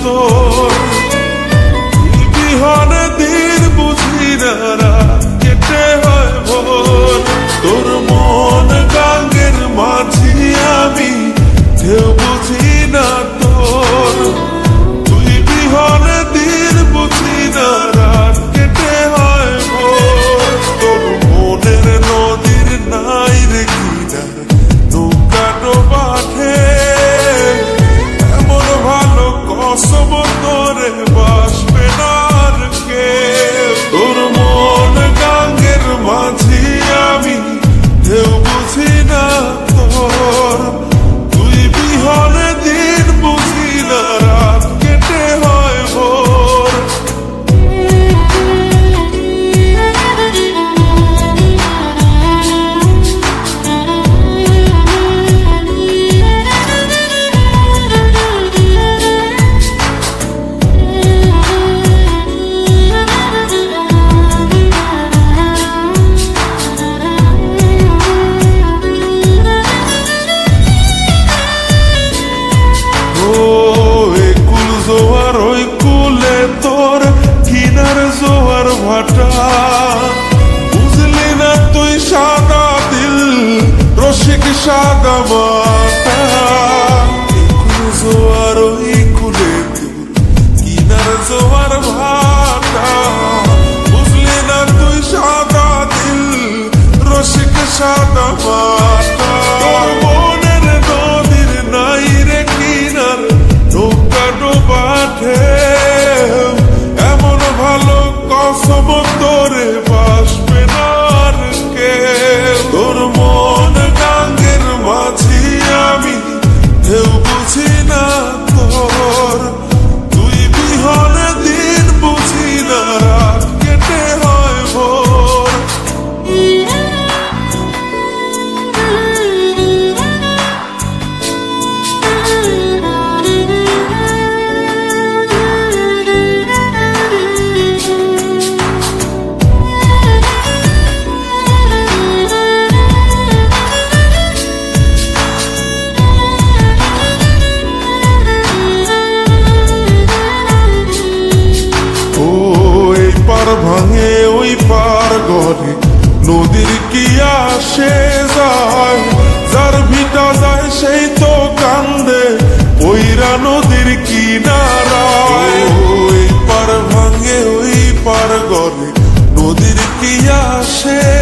তোর বিহনে দিন বুঝি না রাত কেটে হয় ভোর তোর মন গাঙ্গের মাঝি আমি ঢেউ বুঝি না তোর তুই বিহনে দিন বুঝি না রাত কেটে হয় ভোর তোর মনের নদীর নাই রে কিনার নৌকা ডোবাঠে এমন ভালো কসম তোরে বাসবে না কে তোর মন গাঙ্গের মাঝি আমি ঢেউ বুঝি না তোর তুই বিহনে দিন বুঝি না রাত কেটে হয় ভোর জোয়ার ভাটা বুঝলি না তুই সাদা দিল রসিক সাদা মাটা জোয়ার ওই কুলে তোর কিনার জোয়ার ভাটা বুঝলি না তুই সাদা দিল রসিক সাদা মাটা তোর মনের নদীর নাই রে কিনার নৌকা ডোবাঠে কসম তোরে বাসবে না কে তোর মন গাঙ্গের মাঝি আমি ঢেউ বুঝি না তোর তুই বিহনে দিন বুঝি না রাত কেটে হয় ভোর ভাঙে ওই পার গড়ে নদীর কি আসে যায় যার ভিটা যায় সেই তো কান্দে ওইরা নদীর কিনারায় ওই পার ভাঙে ওই পার গড়ে নদীর কি আসে